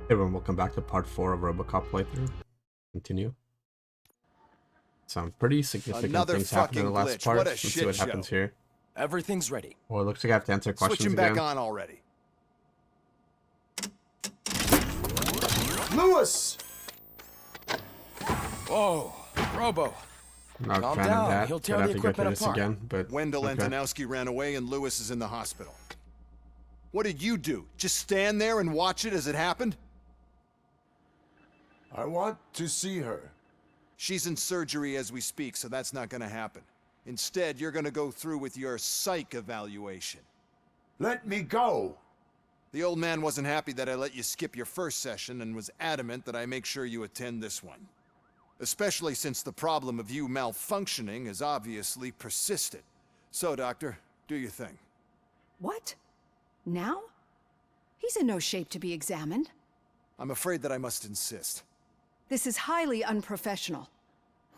Hey everyone, welcome back to part 4 of RoboCop playthrough. Continue. Some pretty significant Another things happened in the fucking last glitch. part. What a Let's see shit what show. happens here. Everything's ready. Well, it looks like I have to answer Switch questions him back again. on already. Lewis! Whoa, Robo. Not a Calm fan down, of that. he'll tear I'd have the to go through equipment this apart. again, but Wendell okay. Antonowski ran away and Lewis is in the hospital. What did you do? Just stand there and watch it as it happened? I want to see her. She's in surgery as we speak, so that's not gonna happen. Instead, you're gonna go through with your psych evaluation. Let me go! The old man wasn't happy that I let you skip your first session and was adamant that I make sure you attend this one. Especially since the problem of you malfunctioning has obviously persisted. So, Doctor, do your thing. What? Now? He's in no shape to be examined. I'm afraid that I must insist. This is highly unprofessional.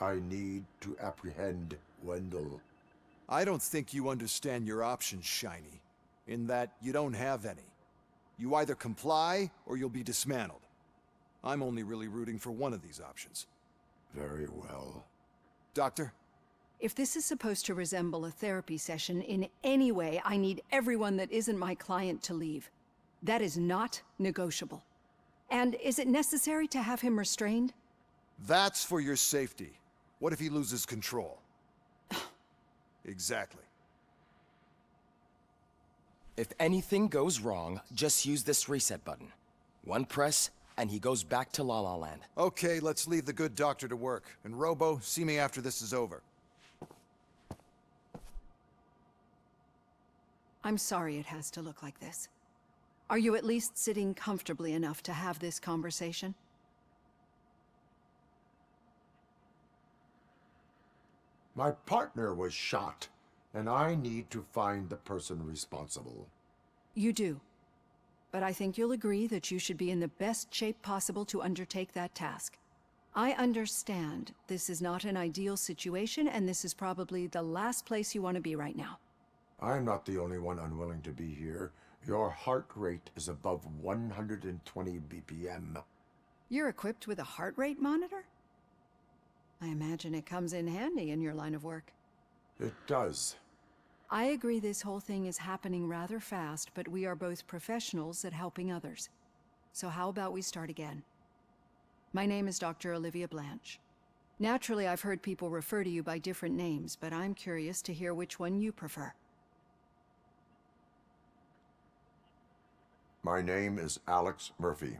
I need to apprehend Wendell. I don't think you understand your options, Shiny. In that you don't have any. You either comply or you'll be dismantled. I'm only really rooting for one of these options. Very well. Doctor? If this is supposed to resemble a therapy session in any way, I need everyone that isn't my client to leave. That is not negotiable. And is it necessary to have him restrained? That's for your safety. What if he loses control? Exactly. If anything goes wrong, just use this reset button. One press, and he goes back to La La Land. Okay, let's leave the good doctor to work. And Robo, see me after this is over. I'm sorry it has to look like this. Are you at least sitting comfortably enough to have this conversation? My partner was shot, and I need to find the person responsible. You do. But I think you'll agree that you should be in the best shape possible to undertake that task. I understand this is not an ideal situation, and this is probably the last place you want to be right now. I'm not the only one unwilling to be here. Your heart rate is above 120 BPM. You're equipped with a heart rate monitor? I imagine it comes in handy in your line of work. It does. I agree this whole thing is happening rather fast, but we are both professionals at helping others. So how about we start again? My name is Dr. Olivia Blanche. Naturally, I've heard people refer to you by different names, but I'm curious to hear which one you prefer. My name is Alex Murphy.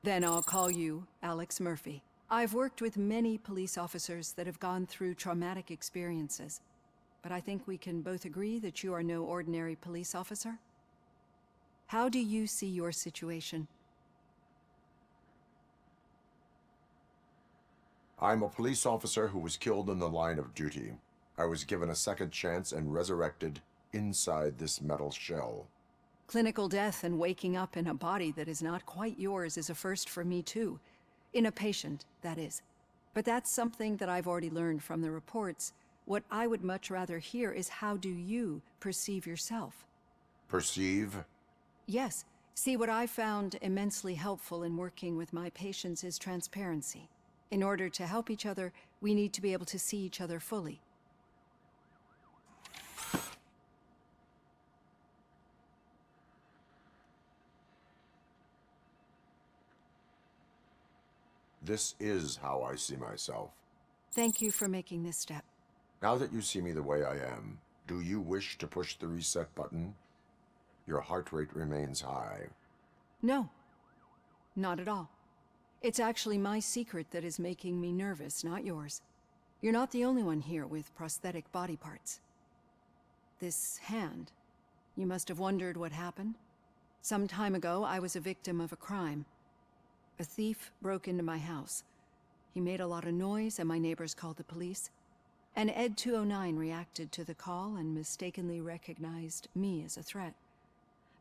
Then I'll call you Alex Murphy. I've worked with many police officers that have gone through traumatic experiences, but I think we can both agree that you are no ordinary police officer. How do you see your situation? I'm a police officer who was killed in the line of duty. I was given a second chance and resurrected inside this metal shell. Clinical death and waking up in a body that is not quite yours is a first for me too. In a patient, that is. But that's something that I've already learned from the reports. What I would much rather hear is how do you perceive yourself? Perceive? Yes. See, what I found immensely helpful in working with my patients is transparency. In order to help each other, we need to be able to see each other fully. This is how I see myself. Thank you for making this step. Now that you see me the way I am, do you wish to push the reset button? Your heart rate remains high. No, not at all. It's actually my secret that is making me nervous, not yours. You're not the only one here with prosthetic body parts. This hand, you must have wondered what happened. Some time ago, I was a victim of a crime. A thief broke into my house. He made a lot of noise and my neighbors called the police. And Ed 209 reacted to the call and mistakenly recognized me as a threat.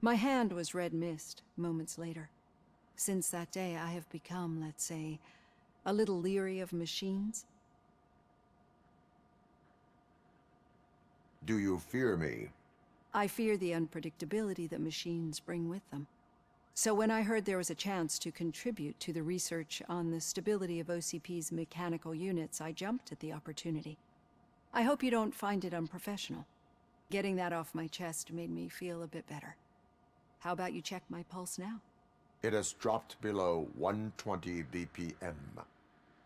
My hand was red mist moments later. Since that day, I have become, let's say, a little leery of machines. Do you fear me? I fear the unpredictability that machines bring with them. So when I heard there was a chance to contribute to the research on the stability of OCP's mechanical units, I jumped at the opportunity. I hope you don't find it unprofessional. Getting that off my chest made me feel a bit better. How about you check my pulse now? It has dropped below 120 BPM.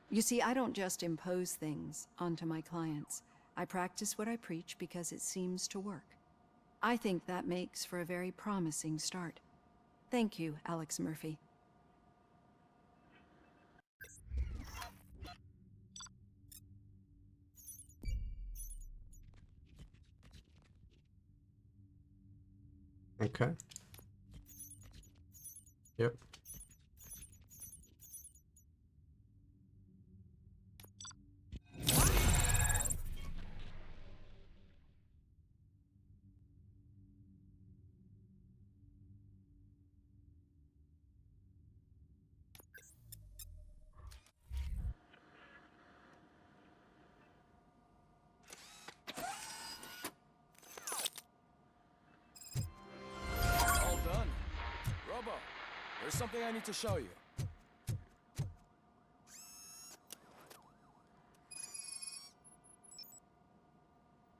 You see, I don't just impose things onto my clients. I practice what I preach because it seems to work. I think that makes for a very promising start. Thank you, Alex Murphy. Okay. Yep. All done. Robo, there's something I need to show you.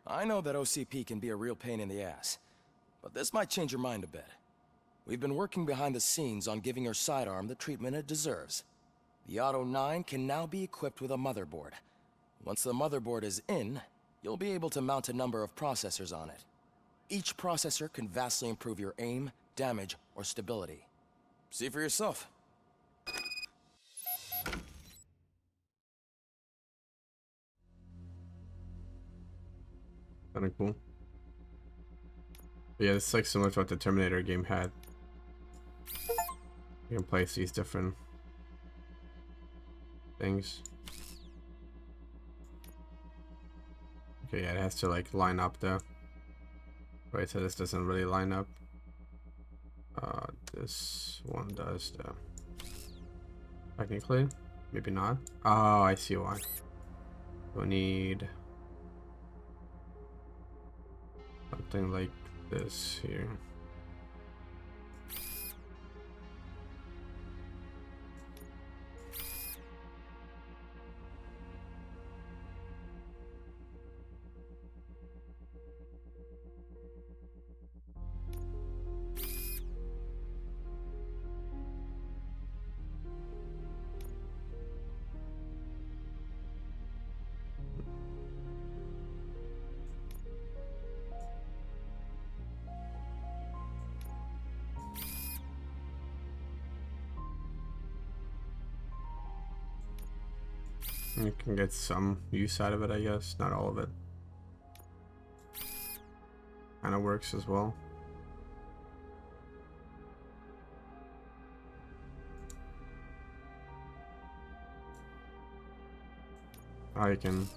I know that OCP can be a real pain in the ass, but this might change your mind a bit. We've been working behind the scenes on giving your sidearm the treatment it deserves. The Auto 9 can now be equipped with a motherboard. Once the motherboard is in, you'll be able to mount a number of processors on it. Each processor can vastly improve your aim, damage, or stability. See for yourself. Kinda cool. But yeah, it's like similar to what the Terminator game had. You can place these different things. Okay, yeah, it has to like line up though. Right, so this doesn't really line up. This one does though. Technically, maybe not. Oh, I see why. We need something like this here. You can get some use out of it, I guess. Not all of it. Kind of works as well. I can.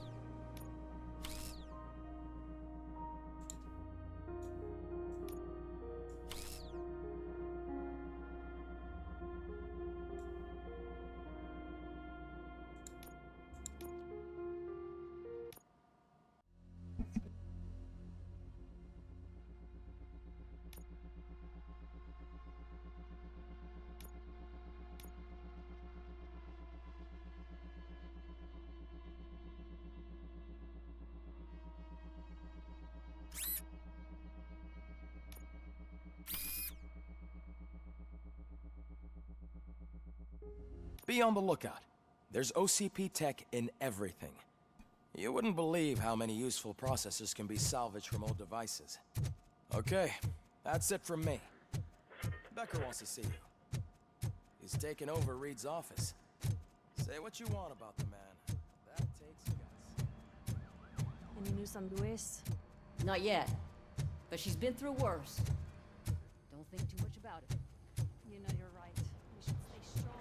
Be on the lookout. There's OCP tech in everything. You wouldn't believe how many useful processors can be salvaged from old devices. Okay, that's it from me. Becker wants to see you. He's taken over Reed's office. Say what you want about the man. That takes guts. Any news on Luis? Not yet, but she's been through worse. Don't think too much about it. You know you're right. We should stay strong.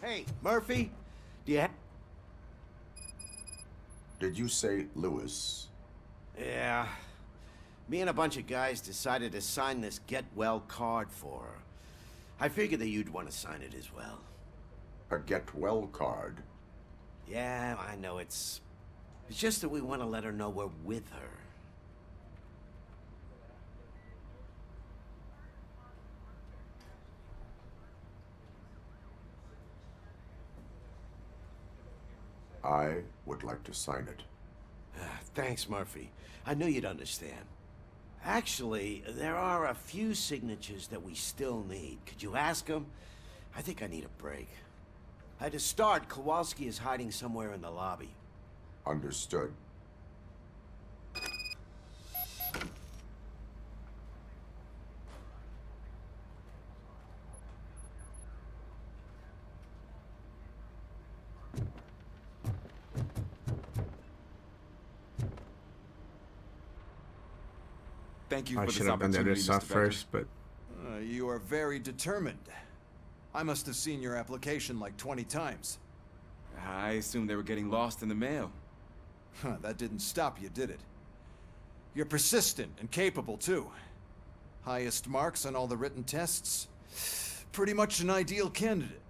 Hey, Murphy, do you Did you say Lewis? Yeah. Me and a bunch of guys decided to sign this get well card for her. I figured that you'd want to sign it as well. A get well card? Yeah, I know it's just that we want to let her know we're with her. I would like to sign it. Thanks, Murphy. I knew you'd understand. Actually, there are a few signatures that we still need. Could you ask him? I think I need a break. To start, Kowalski is hiding somewhere in the lobby. Understood. Thank you I for should this have done the other opportunity, stuff Mr. Becker. first, but You are very determined. I must have seen your application like 20 times. I assumed they were getting lost in the mail. Huh, that didn't stop you, did it? You're persistent and capable, too. Highest marks on all the written tests. Pretty much an ideal candidate.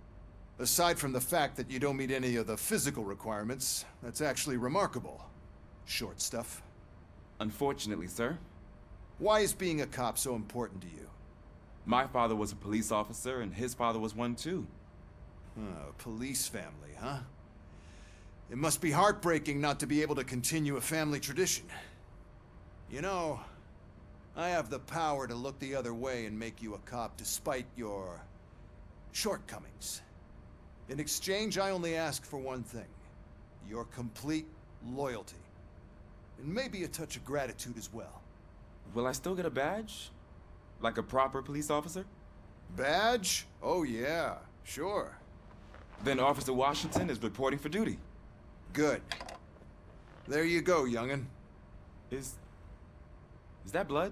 Aside from the fact that you don't meet any of the physical requirements, that's actually remarkable. Short stuff. Unfortunately, sir. Why is being a cop so important to you? My father was a police officer, and his father was one too. A police family, huh? It must be heartbreaking not to be able to continue a family tradition. You know, I have the power to look the other way and make you a cop despite your shortcomings. In exchange, I only ask for one thing. Your complete loyalty. And maybe a touch of gratitude as well. Will I still get a badge? Like a proper police officer? Badge? Oh yeah, sure. Then Officer Washington is reporting for duty. Good. There you go, young'un. Is that blood?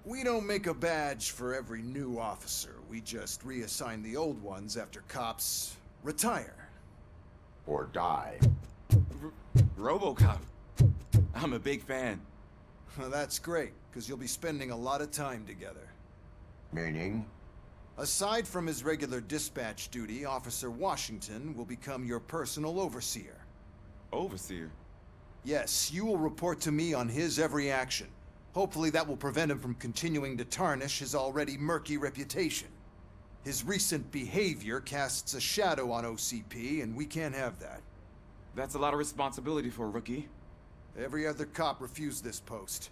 We don't make a badge for every new officer. We just reassign the old ones after cops retire. Or die. RoboCop. I'm a big fan. Well, that's great, because you'll be spending a lot of time together. Meaning? Aside from his regular dispatch duty, Officer Washington will become your personal overseer. Overseer? Yes, you will report to me on his every action. Hopefully that will prevent him from continuing to tarnish his already murky reputation. His recent behavior casts a shadow on OCP, and we can't have that. That's a lot of responsibility for a rookie. Every other cop refused this post.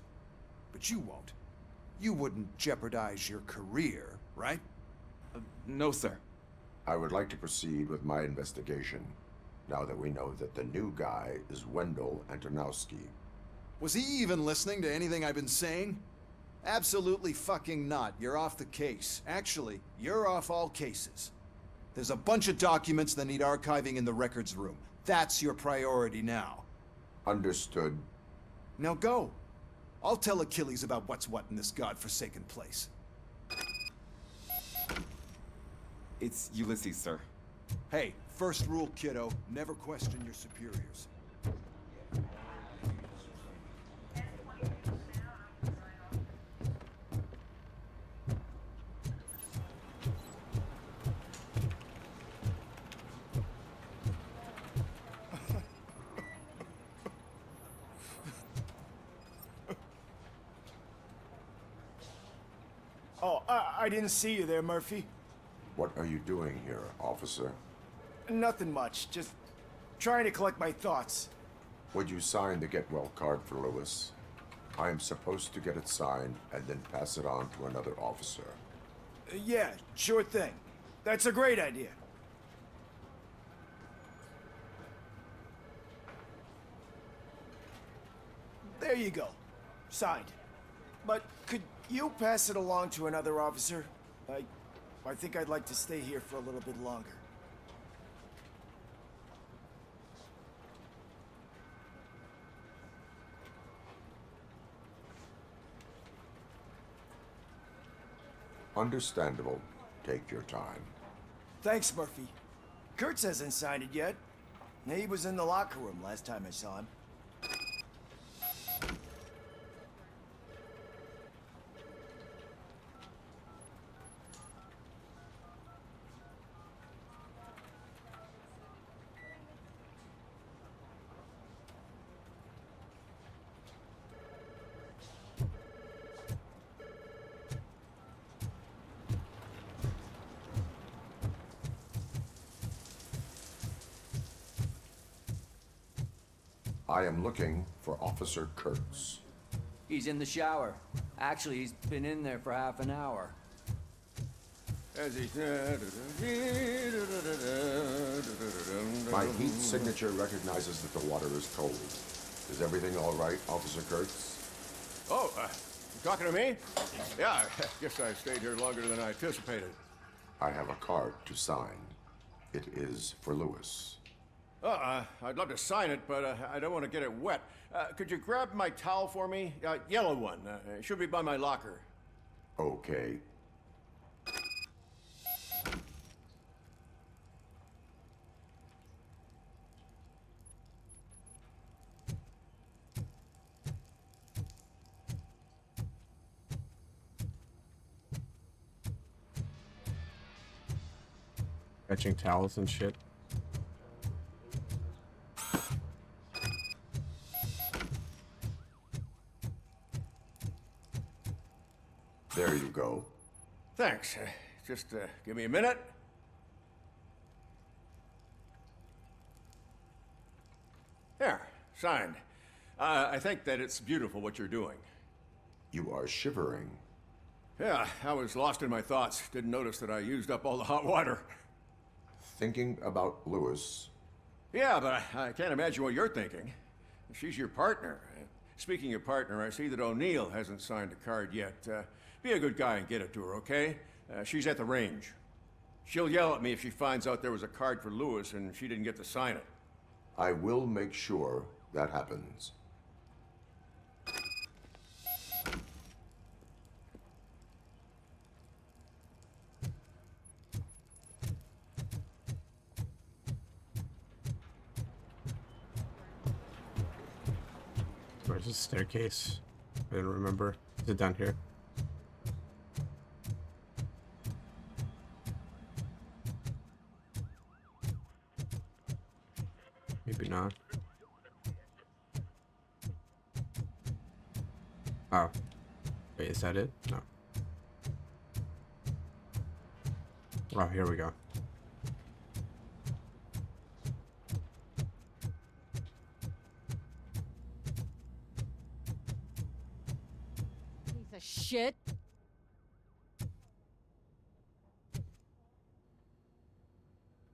But you won't. You wouldn't jeopardize your career, right? No, sir. I would like to proceed with my investigation, now that we know that the new guy is Wendell Antonowski. Was he even listening to anything I've been saying? Absolutely fucking not. You're off the case. Actually, you're off all cases. There's a bunch of documents that need archiving in the records room. That's your priority now. Understood. Now go. I'll tell Achilles about what's what in this godforsaken place. It's Ulysses, sir. Hey, first rule, kiddo, never question your superiors. Oh, I didn't see you there, Murphy. What are you doing here, officer? Nothing much, just trying to collect my thoughts. Would you sign the get well card for Lewis? I am supposed to get it signed and then pass it on to another officer. Yeah, sure thing. That's a great idea. There you go. Signed. But could you pass it along to another officer? I think I'd like to stay here for a little bit longer. Understandable. Take your time. Thanks, Murphy. Kurtz hasn't signed it yet. He was in the locker room last time I saw him. I am looking for Officer Kurtz. He's in the shower. Actually, he's been in there for half an hour. As he... My heat signature recognizes that the water is cold. Is everything all right, Officer Kurtz? Oh, you talking to me? Yeah, I guess I stayed here longer than I anticipated. I have a card to sign. It is for Lewis. I'd love to sign it, but I don't want to get it wet. Could you grab my towel for me? Yellow one. It should be by my locker. Okay. Fetching towels and shit. There you go. Thanks. Just give me a minute. There, signed. I think that it's beautiful what you're doing. You are shivering. Yeah, I was lost in my thoughts. Didn't notice that I used up all the hot water. Thinking about Lewis. Yeah, but I can't imagine what you're thinking. She's your partner. Speaking of partner, I see that O'Neill hasn't signed a card yet. Be a good guy and get it to her, okay? She's at the range. She'll yell at me if she finds out there was a card for Lewis and she didn't get to sign it. I will make sure that happens. Where's the staircase? I didn't remember. Is it down here? Maybe not. Oh. Wait, is that it? No. Oh, here we go. Piece of shit.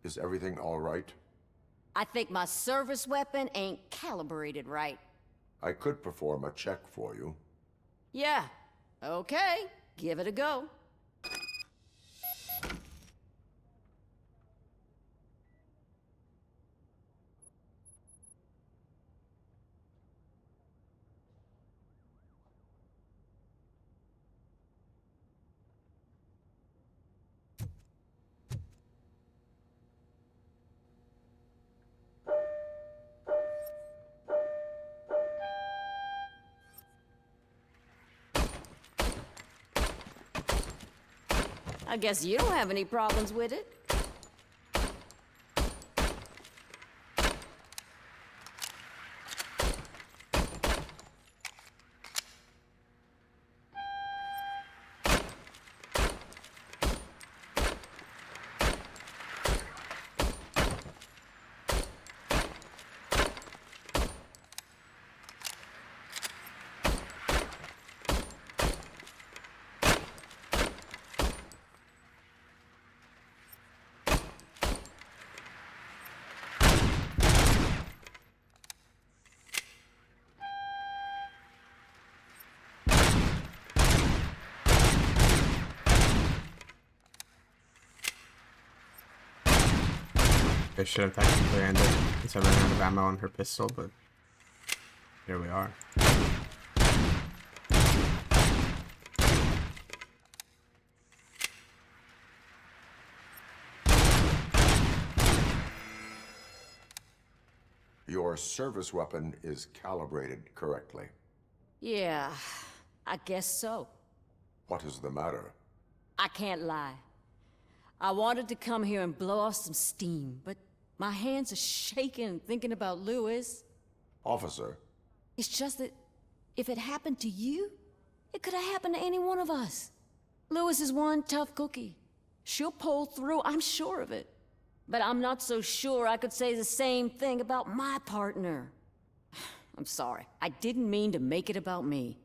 Is everything all right? I think my service weapon ain't calibrated right. I could perform a check for you. Yeah. Okay. Give it a go. I guess you don't have any problems with it. I should have technically ended since I ran out of ammo on her pistol, but here we are. Your service weapon is calibrated correctly. Yeah, I guess so. What is the matter? I can't lie. I wanted to come here and blow off some steam, but my hands are shaking thinking about Lewis. Officer. It's just that if it happened to you, it could have happened to any one of us. Lewis is one tough cookie. She'll pull through, I'm sure of it. But I'm not so sure I could say the same thing about my partner. I'm sorry. I didn't mean to make it about me.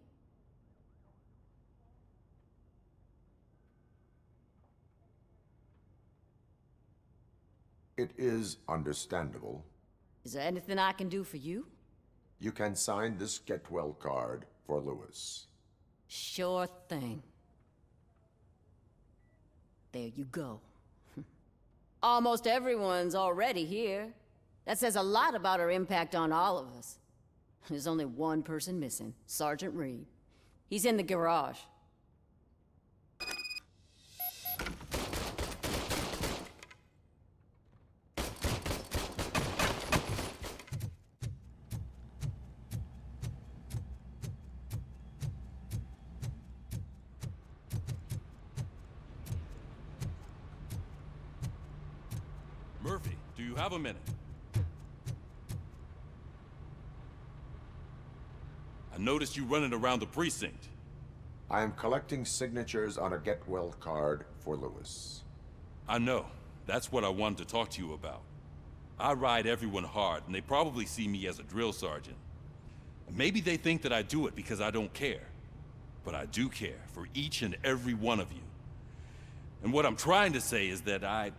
It is understandable. Is there anything I can do for you? You can sign this get well card for Lewis. Sure thing. There you go. Almost everyone's already here. That says a lot about her impact on all of us. There's only one person missing, Sergeant Reed. He's in the garage. Murphy, do you have a minute? I noticed you running around the precinct. I am collecting signatures on a get well card for Lewis. I know. That's what I wanted to talk to you about. I ride everyone hard, and they probably see me as a drill sergeant. Maybe they think that I do it because I don't care. But I do care for each and every one of you. And what I'm trying to say is that I'd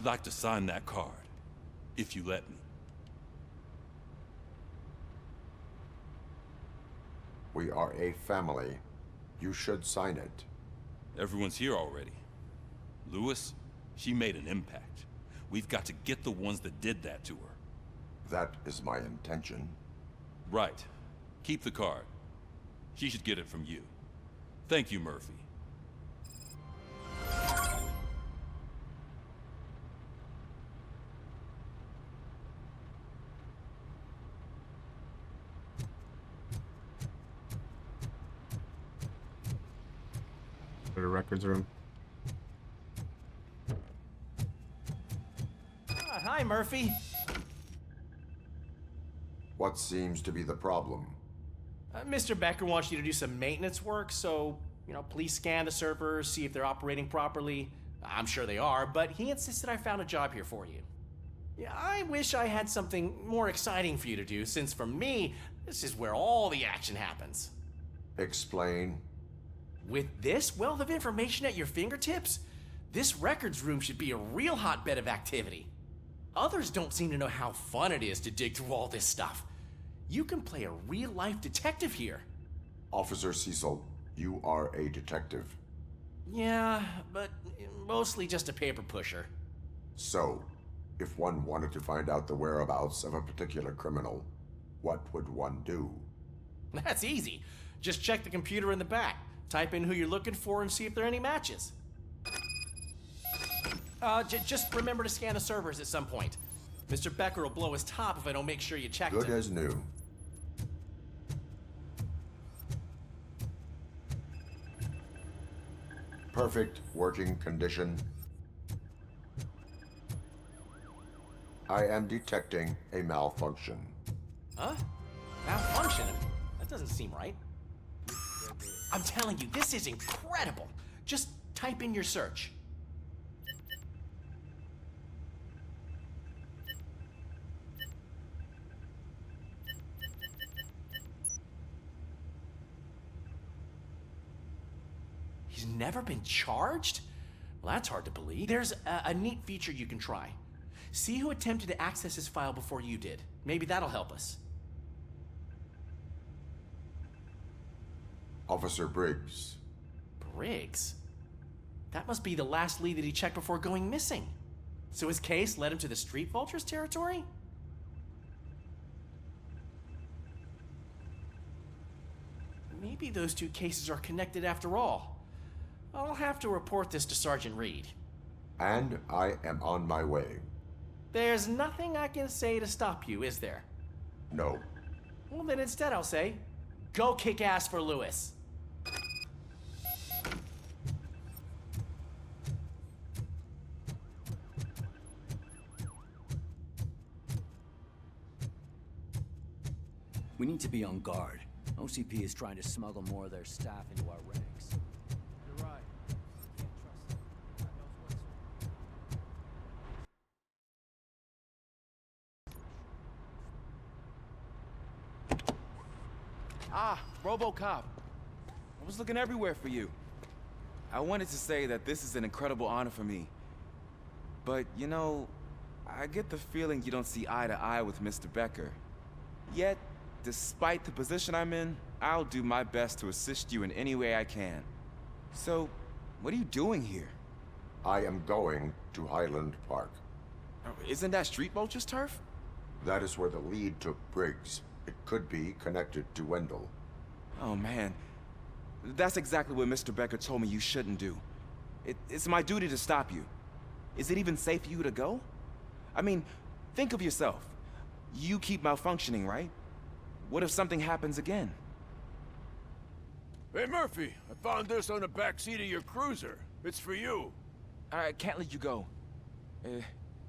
like to sign that card, if you let me. We are a family. You should sign it. Everyone's here already. Lewis, she made an impact. We've got to get the ones that did that to her. That is my intention. Right. Keep the card. She should get it from you. Thank you, Murphy. To the records room. Hi, Murphy. What seems to be the problem? Mr. Becker wants you to do some maintenance work, so, please scan the servers, see if they're operating properly. I'm sure they are, but he insisted I found a job here for you. Yeah, I wish I had something more exciting for you to do, since for me, this is where all the action happens. Explain. With this wealth of information at your fingertips, this records room should be a real hotbed of activity. Others don't seem to know how fun it is to dig through all this stuff. You can play a real-life detective here. Officer Cecil, you are a detective. Yeah, but mostly just a paper pusher. So, if one wanted to find out the whereabouts of a particular criminal, what would one do? That's easy. Just check the computer in the back. Type in who you're looking for and see if there are any matches. Just remember to scan the servers at some point. Mr. Becker will blow his top if I don't make sure you checked Good it. as new. Perfect working condition. I am detecting a malfunction. Huh? Malfunction? That doesn't seem right. I'm telling you, this is incredible. Just type in your search. He's never been charged? Well, that's hard to believe. There's a neat feature you can try. See who attempted to access his file before you did. Maybe that'll help us. Officer Briggs. Briggs? That must be the last lead that he checked before going missing. So his case led him to the Street Vultures territory? Maybe those two cases are connected after all. I'll have to report this to Sergeant Reed. And I am on my way. There's nothing I can say to stop you, is there? No. Well, then instead I'll say, go kick ass for Lewis. We need to be on guard. OCP is trying to smuggle more of their staff into our ranks. You're right. Can't trust him. God knows what's... Ah, RoboCop. I was looking everywhere for you. I wanted to say that this is an incredible honor for me. But, you know, I get the feeling you don't see eye to eye with Mr. Becker. Yet, despite the position I'm in, I'll do my best to assist you in any way I can. So, what are you doing here? I am going to Highland Park. Isn't that Street Vultures turf? That is where the lead took Briggs. It could be connected to Wendell. Oh, man. That's exactly what Mr. Becker told me you shouldn't do. It's my duty to stop you. Is it even safe for you to go? I mean, think of yourself. You keep malfunctioning, right? What if something happens again? Hey, Murphy, I found this on the back seat of your cruiser. It's for you. I can't let you go.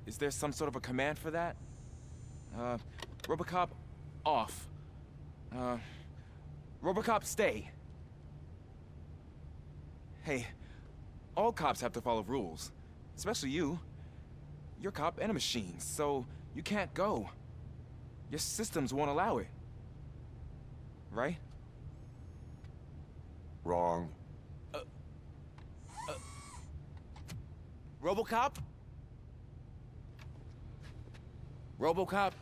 Is there some sort of a command for that? RoboCop, off. RoboCop, stay. Hey, all cops have to follow rules. Especially you. You're a cop and a machine, so you can't go. Your systems won't allow it. Right? Wrong. RoboCop? RoboCop?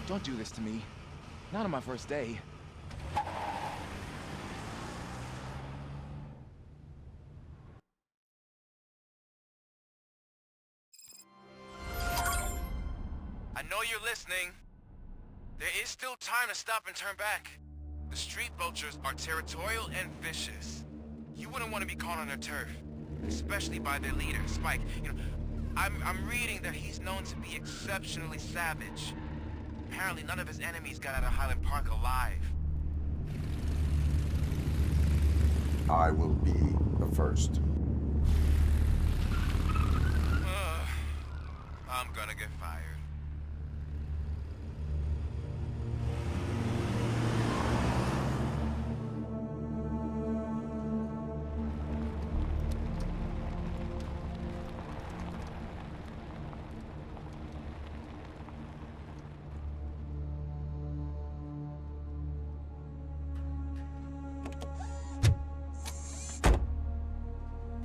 Don't do this to me. Not on my first day. I know you're listening. There is still time to stop and turn back. The street vultures are territorial and vicious. You wouldn't want to be caught on their turf, especially by their leader, Spike. You know, I'm reading that he's known to be exceptionally savage. Apparently none of his enemies got out of Highland Park alive. I will be the first. I'm gonna get fired.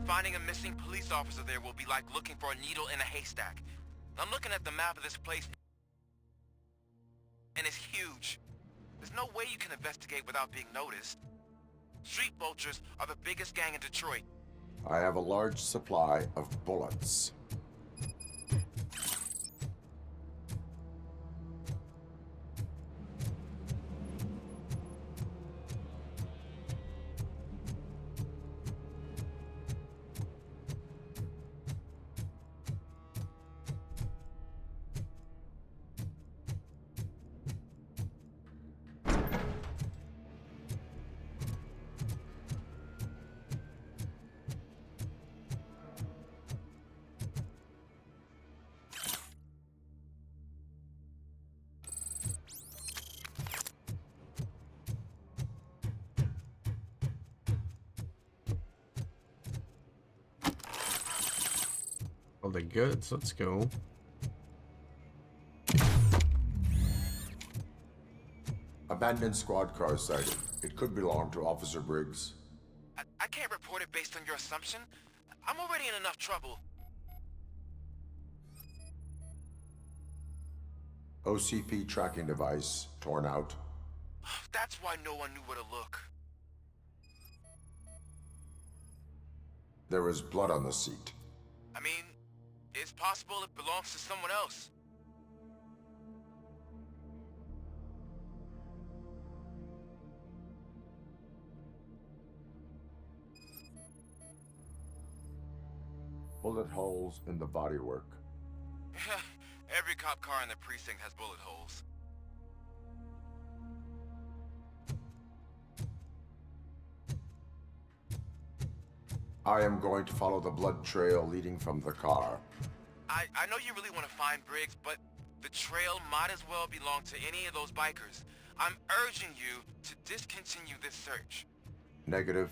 Finding a missing police officer there will be like looking for a needle in a haystack. I'm looking at the map of this place, and it's huge. There's no way you can investigate without being noticed. Street Vultures are the biggest gang in Detroit. I have a large supply of bullets. All the goods, let's go. Abandoned squad car sighted. It could belong to Officer Briggs. I can't report it based on your assumption. I'm already in enough trouble. OCP tracking device torn out. That's why no one knew where to look. There is blood on the seat. I mean, it's possible it belongs to someone else. Bullet holes in the bodywork. Every cop car in the precinct has bullet holes. I am going to follow the blood trail leading from the car. I know you really want to find Briggs, but the trail might as well belong to any of those bikers. I'm urging you to discontinue this search. Negative.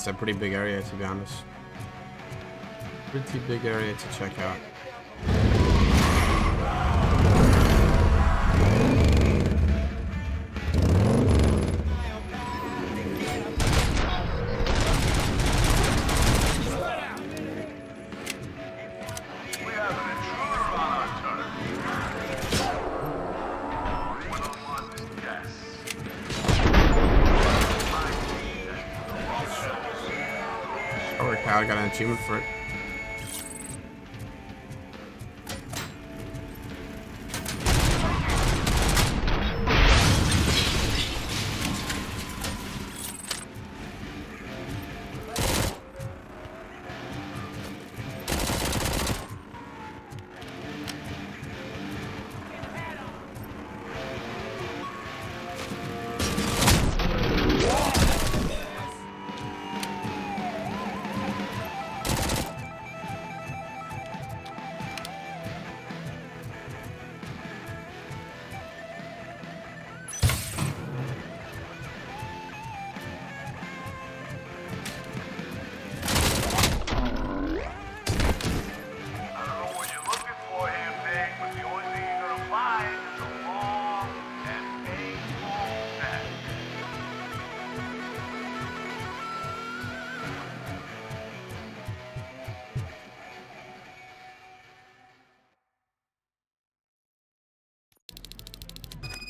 It's a pretty big area, to be honest. Pretty big area to check out. I got an achievement for it.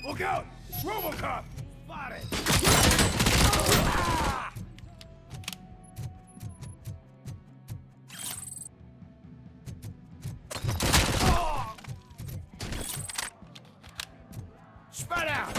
Look out! It's RoboCop! Spotted! Spread out!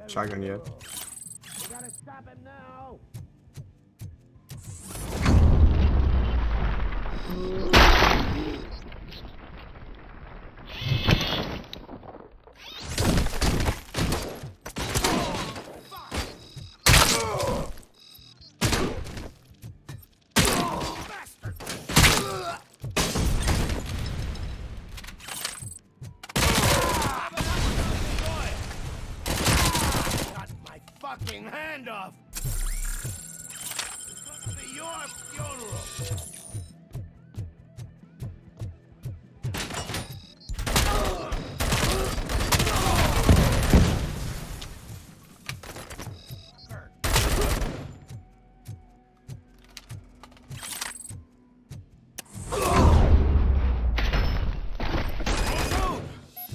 Shotgun yet. We gotta stop him now! Fucking hand off! It's gonna be your funeral!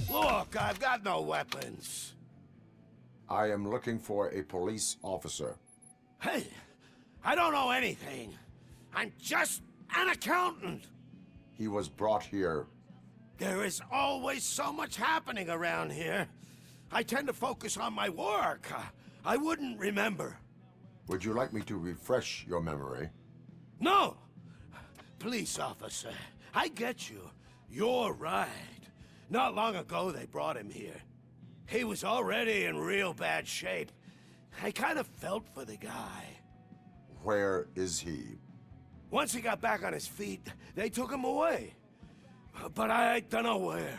Look, I've got no weapons. I am looking for a police officer. Hey, I don't know anything. I'm just an accountant. He was brought here. There is always so much happening around here. I tend to focus on my work. I wouldn't remember. Would you like me to refresh your memory? No! Police officer, I get you. You're right. Not long ago they brought him here. He was already in real bad shape. I kind of felt for the guy. Where is he? Once he got back on his feet, they took him away. But I don't know where.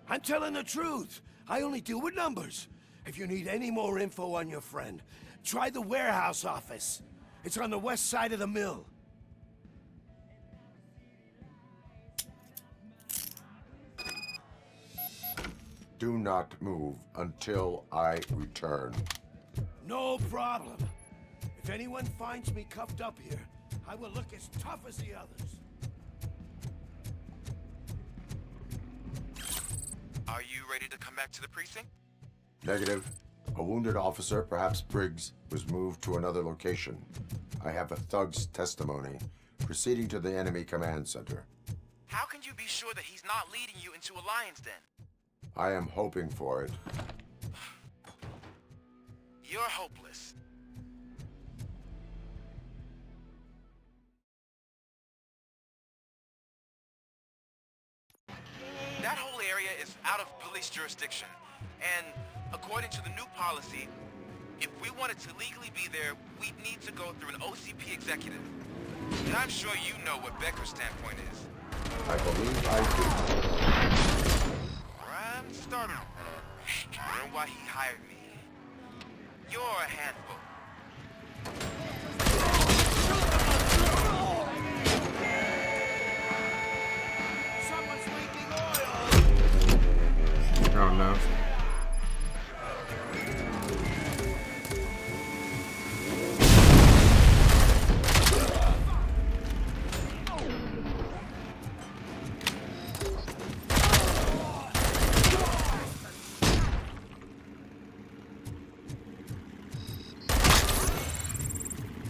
I'm telling the truth. I only deal with numbers. If you need any more info on your friend, try the warehouse office. It's on the west side of the mill. Do not move until I return. No problem. If anyone finds me cuffed up here, I will look as tough as the others. Are you ready to come back to the precinct? Negative. A wounded officer, perhaps Briggs, was moved to another location. I have a thug's testimony proceeding to the enemy command center. How can you be sure that he's not leading you into a lion's den? I am hoping for it. You're hopeless. out of police jurisdiction. And according to the new policy, if we wanted to legally be there, we'd need to go through an OCP executive. And I'm sure you know what Becker's standpoint is. I believe I do. I'm starting wondering why he hired me. You're a handful. Someone's leaking oil! Oh no.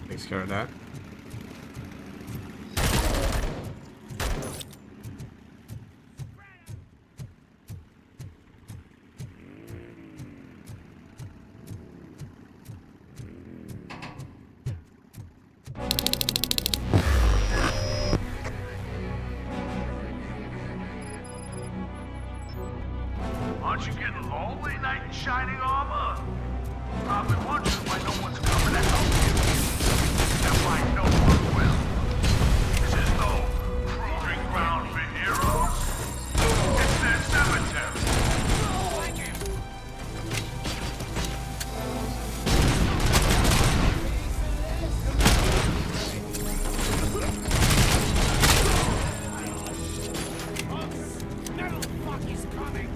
Takes care of that. Aren't you getting lonely, knight in shining armor? Probably wondering why no one's coming to help you. And why no one will. This is no proving ground for heroes. It's their cemetery. Thank you. Metal fuck is coming.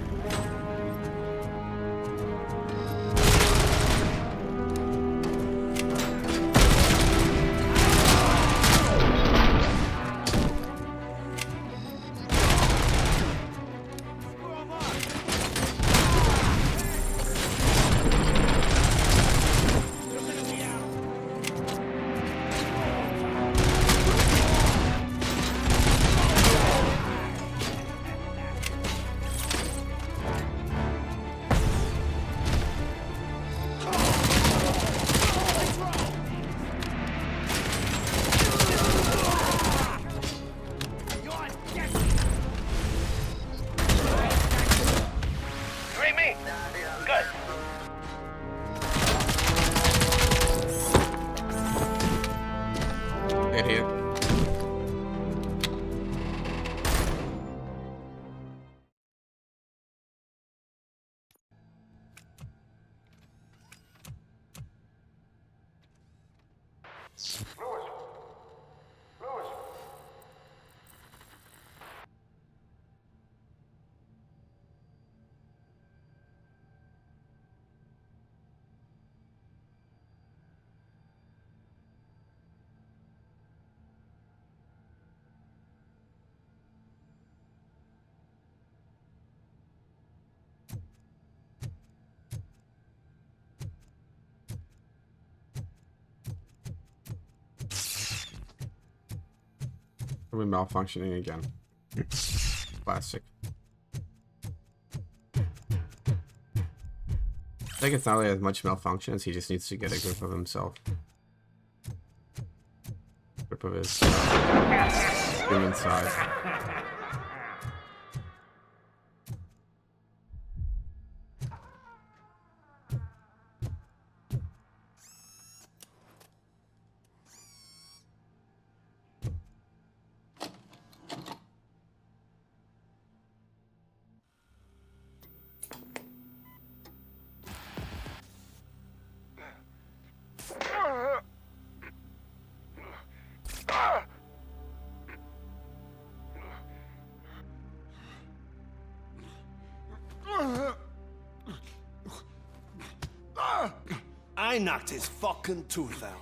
Idiot. Are we malfunctioning again? Classic. I think it's not really as much malfunctions, he just needs to get a grip of himself. Grip of his human side. I knocked his fucking tooth out.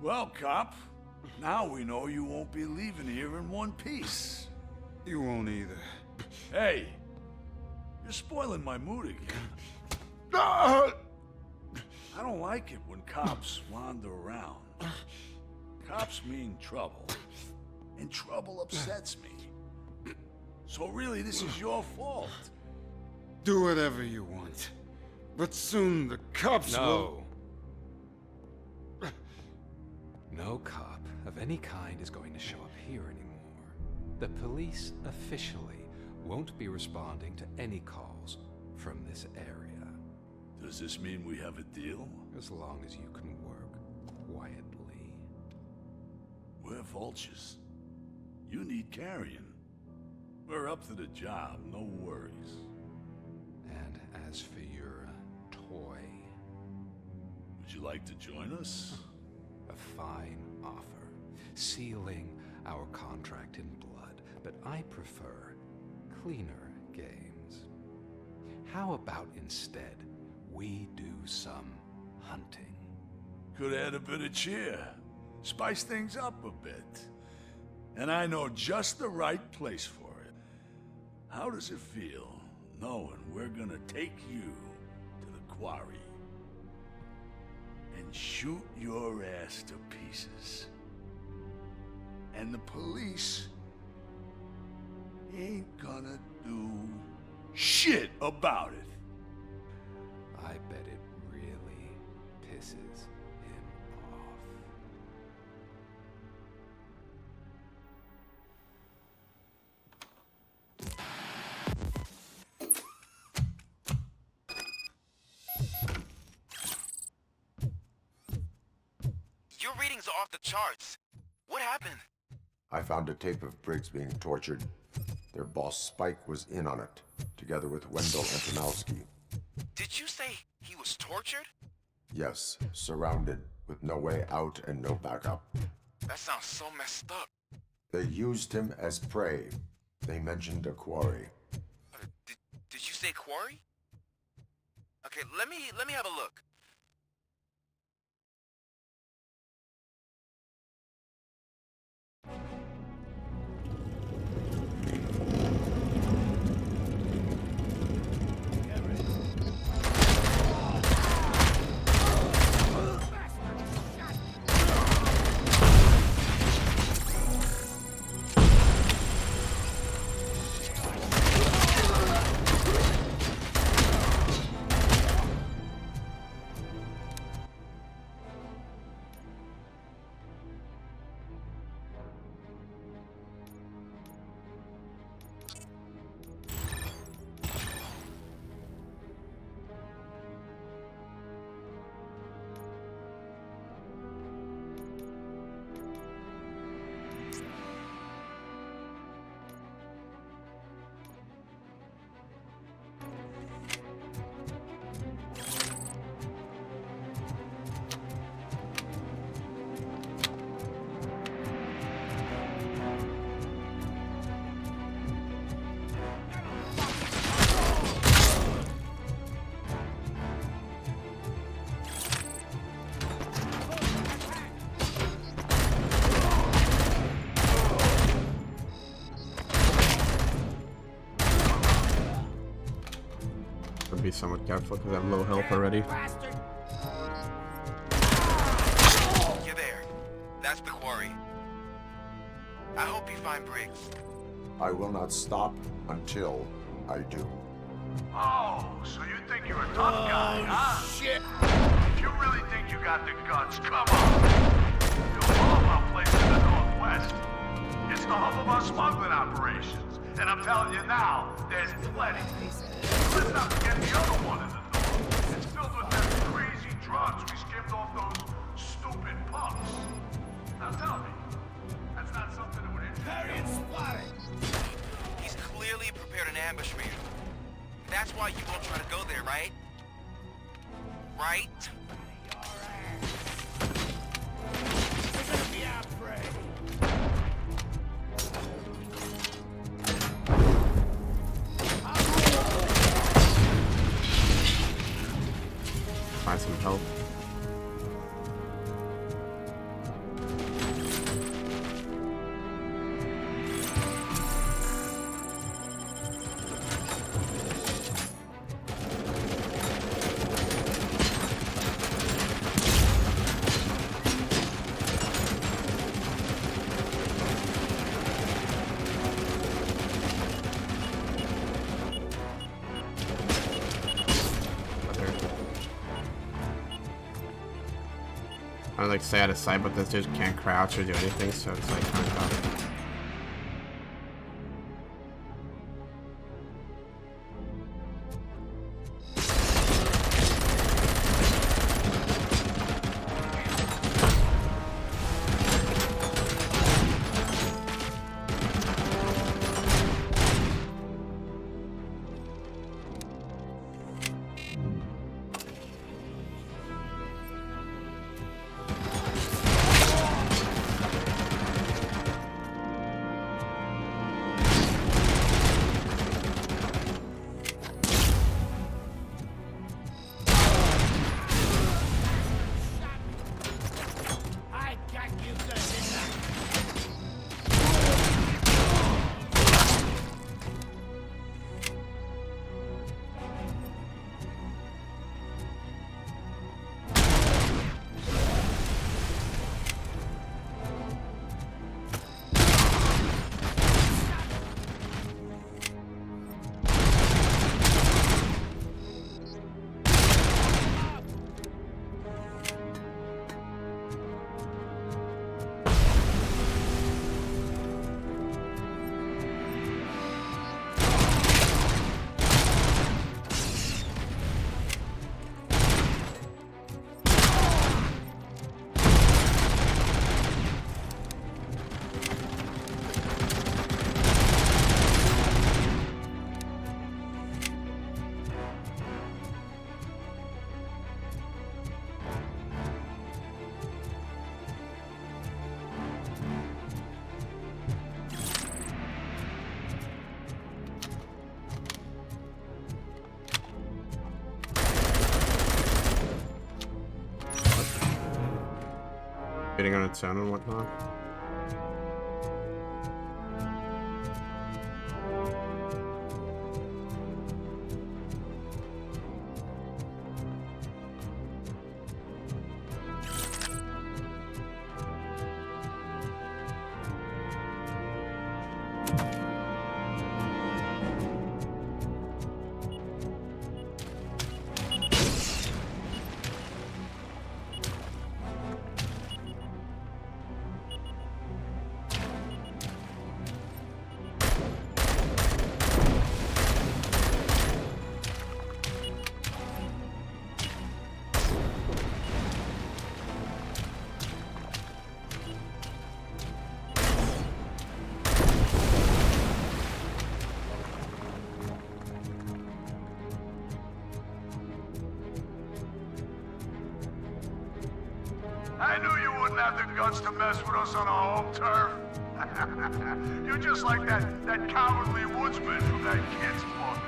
Well, cop, now we know you won't be leaving here in one piece. You won't either. Hey, you're spoiling my mood again. I don't like it when cops wander around. Cops mean trouble, and trouble upsets me. So really, this is your fault. Do whatever you want. But soon the cops will... No cop of any kind is going to show up here anymore. The police officially won't be responding to any calls from this area. Does this mean we have a deal? As long as you can work quietly. We're Vultures. You need carrying. We're up to the job, no worries. And as for your toy... Would you like to join us? A fine offer. Sealing our contract in blood, but I prefer cleaner games. How about instead we do some hunting? Could add a bit of cheer. Spice things up a bit. And I know just the right place for it. How does it feel knowing we're gonna take you to the quarry and shoot your ass to pieces? And the police ain't gonna do shit about it. I bet it really pisses him off. Your readings are off the charts. What happened? I found a tape of Briggs being tortured. Their boss Spike was in on it, together with Wendell Antonowski. Did you say he was tortured? Yes, surrounded, with no way out and no backup. That sounds so messed up. They used him as prey. They mentioned a quarry. Did you say quarry? Okay, let me have a look. Be somewhat careful because I have low health already. You're there. That's the quarry. I hope you find Briggs. I will not stop until I do. Oh, so you think you're a tough guy, huh? Shit! If you really think you got the guts, come on. You'll blow up our place in the Northwest. It's the hub of our smuggling operations. And I'm telling you now, there's plenty. Let's not forget the other one in the north. It's filled with them crazy drugs we skimmed off those stupid pups. Now tell me, that's not something that would interest you? He's clearly prepared an ambush for you. That's why you won't try to go there, right? Right? We're gonna be our prey. Find some help. I would like stay out of sight, but this dude can't crouch or do anything, so it's like kind of operating on its own and whatnot. I knew you wouldn't have the guts to mess with us on our home turf. You're just like that cowardly woodsman from that kid's book.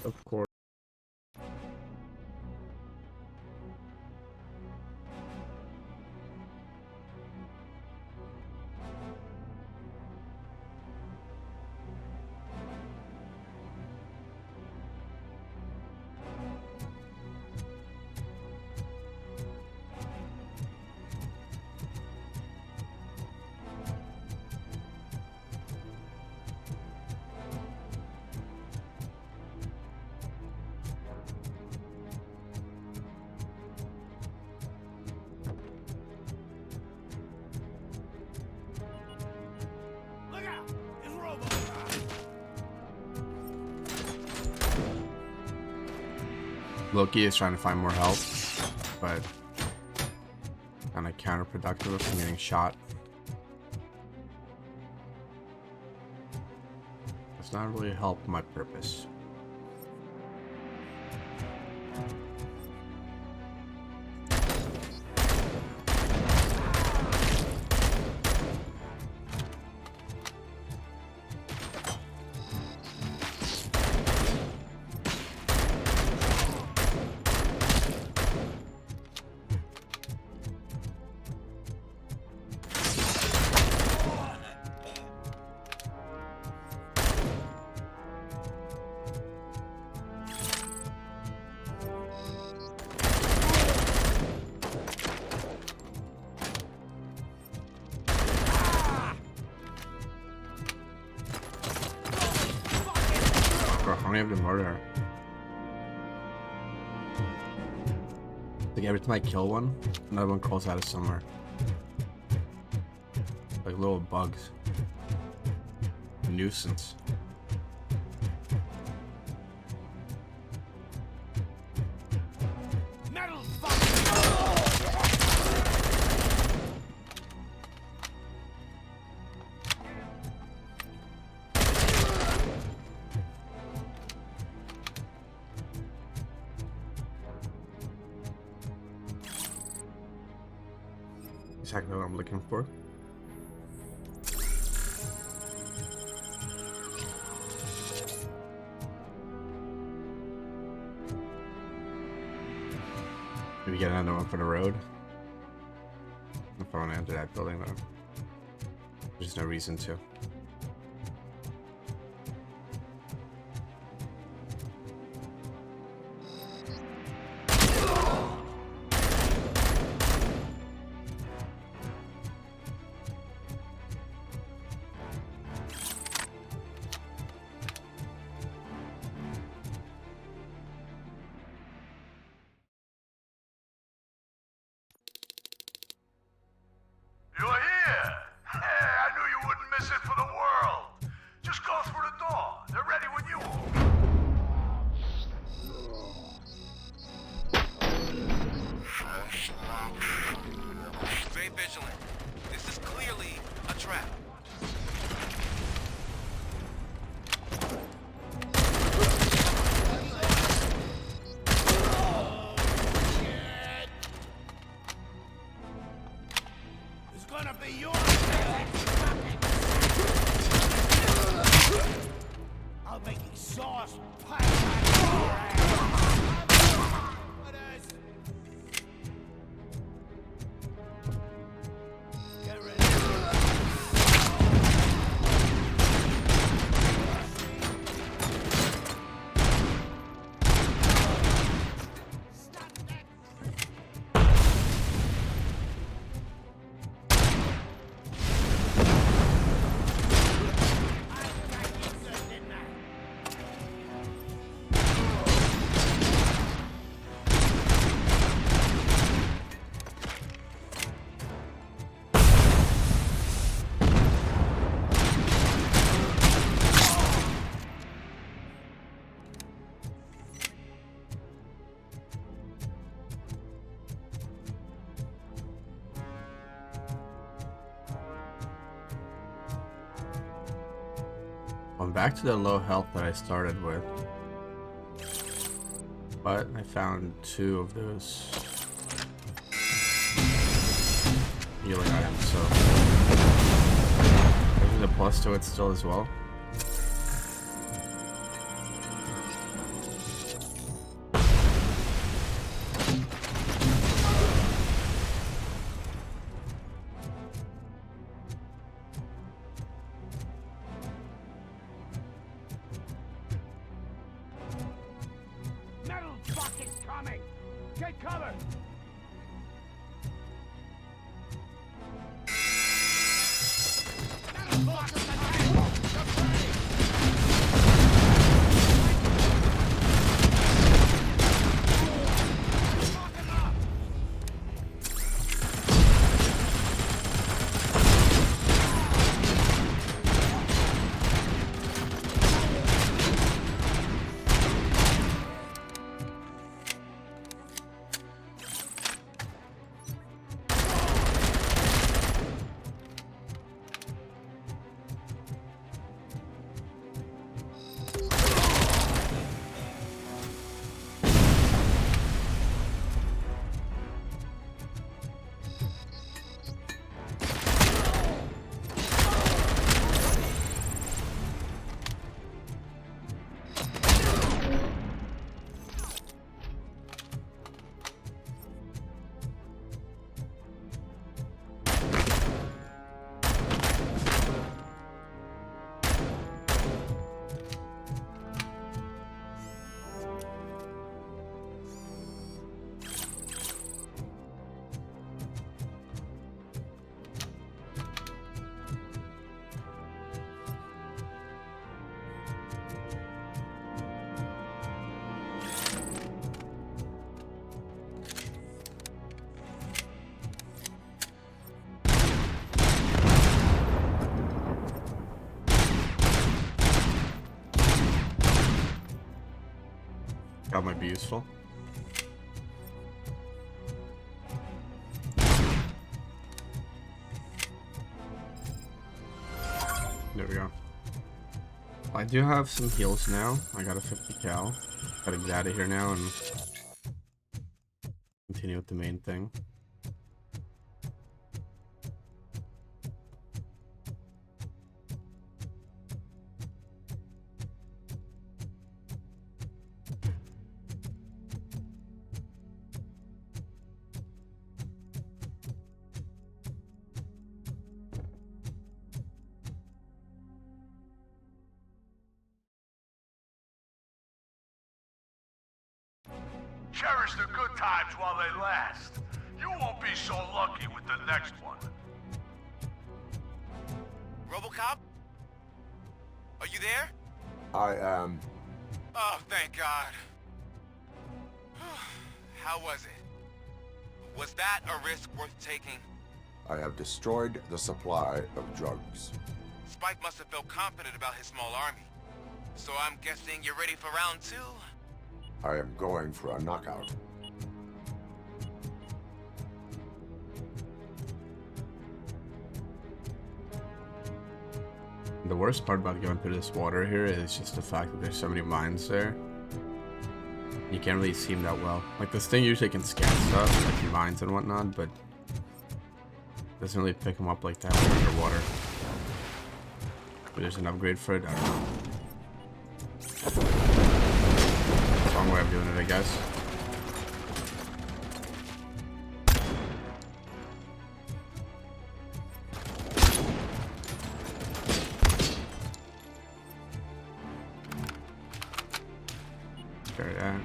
Of course. Loki is trying to find more help, but kind of counterproductive from getting shot. It's not really help my purpose. How many of them murder her? Like every time I kill one, another one crawls out of somewhere. Like little bugs. Nuisance. Exactly what I'm looking for. Maybe get another one for the road. If I want to enter that building, though, there's no reason to. You're here! Hey, I knew you wouldn't miss it for the world! Just go through the door. They're ready when you are. Stay vigilant. This is clearly a trap. I'm back to the low health that I started with. But I found 2 of those healing items, so there's a plus to it still as well. Metal bucket coming! Get cover! That might be useful. There we go. I do have some heals now. I got a 50 cal. Gotta get out of here now and continue with the main thing. Cherish the good times while they last. You won't be so lucky with the next one. RoboCop? Are you there? I am. Oh, thank God. How was it? Was that a risk worth taking? I have destroyed the supply of drugs. Spike must have felt confident about his small army. So I'm guessing you're ready for round 2? I am going for a knockout. The worst part about going through this water here is just the fact that there's so many mines there. You can't really see them that well. Like, this thing usually can scan stuff, like mines and whatnot, but doesn't really pick them up like that when you're underwater. But there's an upgrade for it, I don't know. Wrong way of doing it, I guess. Carry that.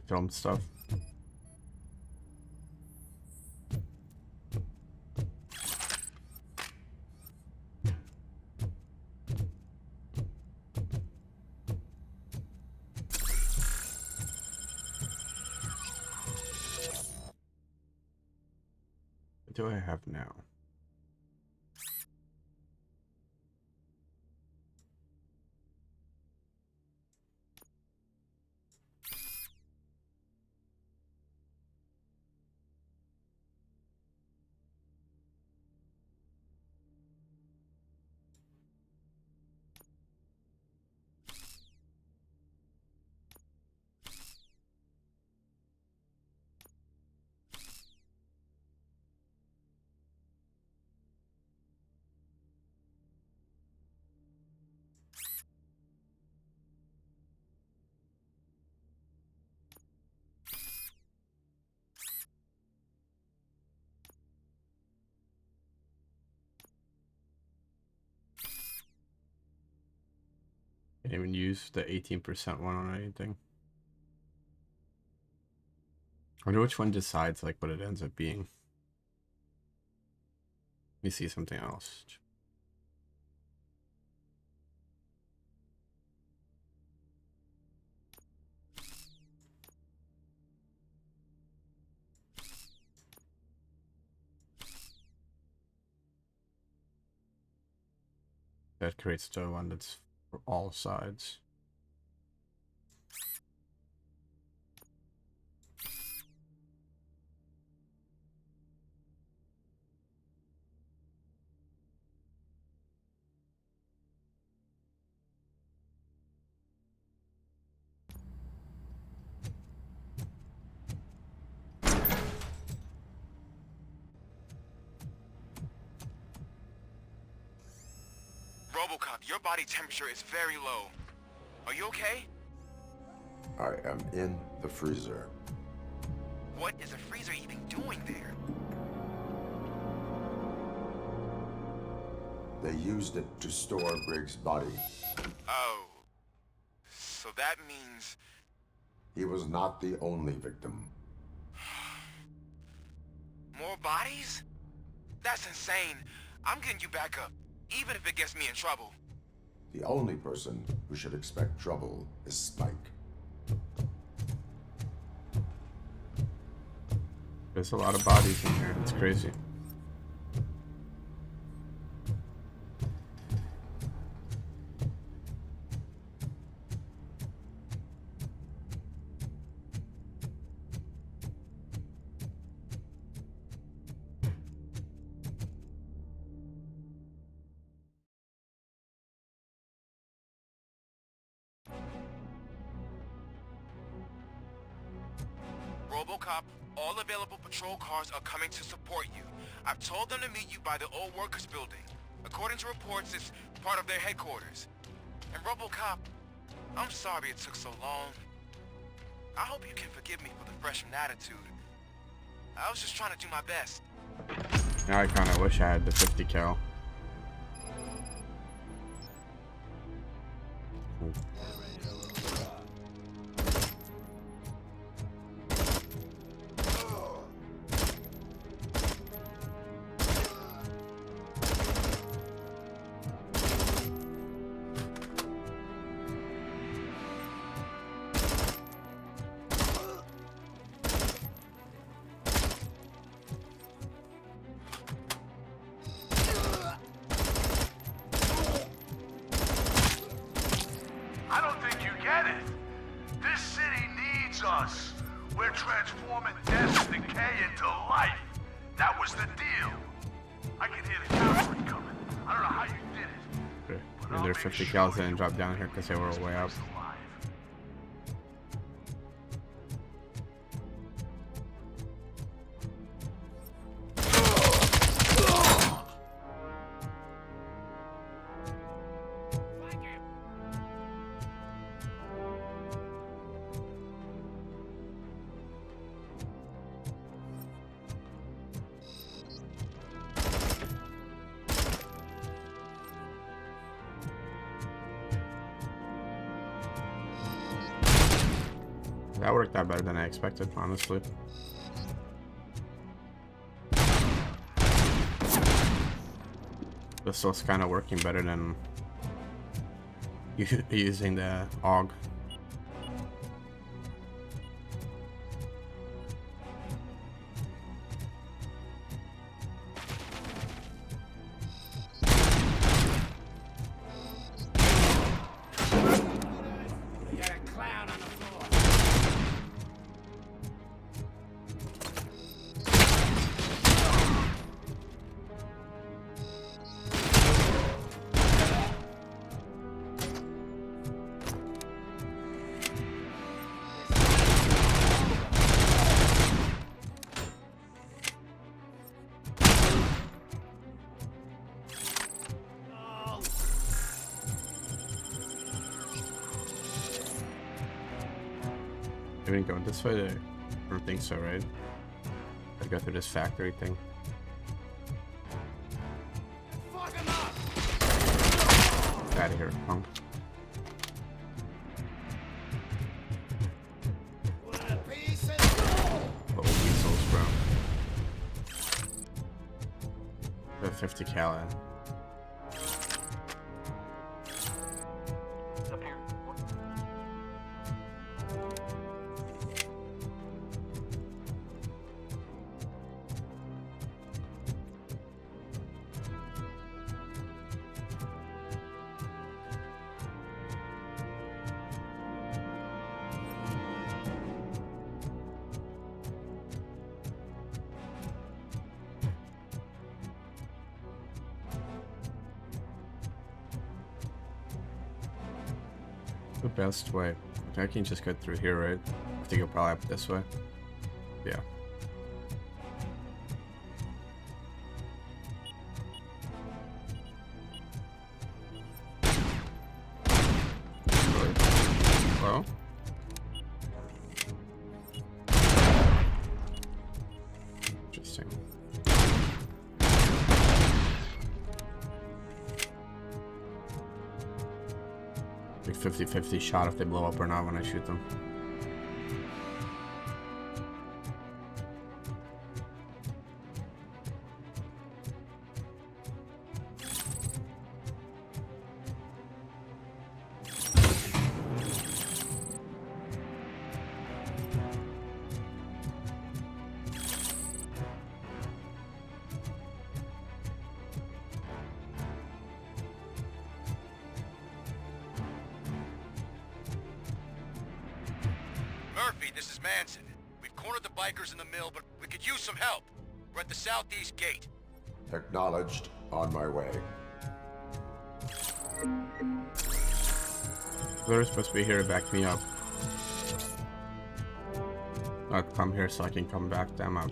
film stuff. What do I have now? I didn't even use the 18% one on anything. I wonder which one decides like what it ends up being. Let me see something else. That creates the one that's for all sides. RoboCop, your body temperature is very low. Are you okay? I am in the freezer. What is a freezer even doing there? They used it to store Briggs' body. Oh. So that means... He was not the only victim. More bodies? That's insane. I'm getting you back up, even if it gets me in trouble. The only person who should expect trouble is Spike. There's a lot of bodies in here. It's crazy. RoboCop, all available patrol cars are coming to support you. I've told them to meet you by the old workers building. According to reports, it's part of their headquarters. And RoboCop, I'm sorry it took so long. I hope you can forgive me for the freshman attitude. I was just trying to do my best. Now I kind of wish I had the 50 cal. I don't think you get it. This city needs us. We're transforming death's decay into life. That was the deal. I can hear the cavalry coming. I don't know how you did it. And their 50 cals didn't drop down here because they were way up. That worked out better than I expected, honestly. This was kind of working better than using the AUG. I mean, going this way? I don't think so, right? I go through this factory thing. Get out of here, punk. Little weasels, bro. Got 50 cal in. The best way. I think I can just go through here, right? I think you'll probably up this way. Yeah. Hello? Interesting. Like 50-50 shot if they blow up or not when I shoot them. Murphy, this is Manson. We've cornered the bikers in the mill, but we could use some help. We're at the southeast gate. Acknowledged. On my way. They're supposed to be here to back me up. Not come here so I can come back them up.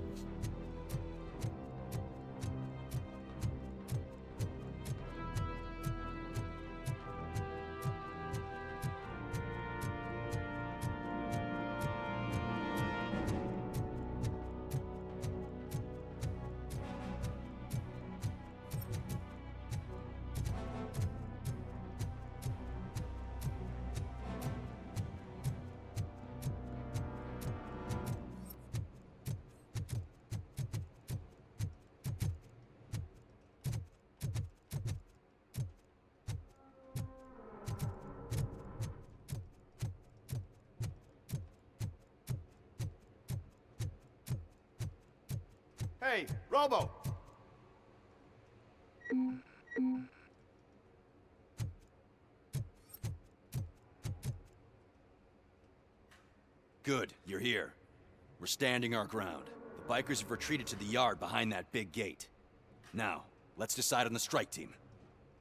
Hey, Robo! Good, you're here. We're standing our ground. The bikers have retreated to the yard behind that big gate. Now, let's decide on the strike team.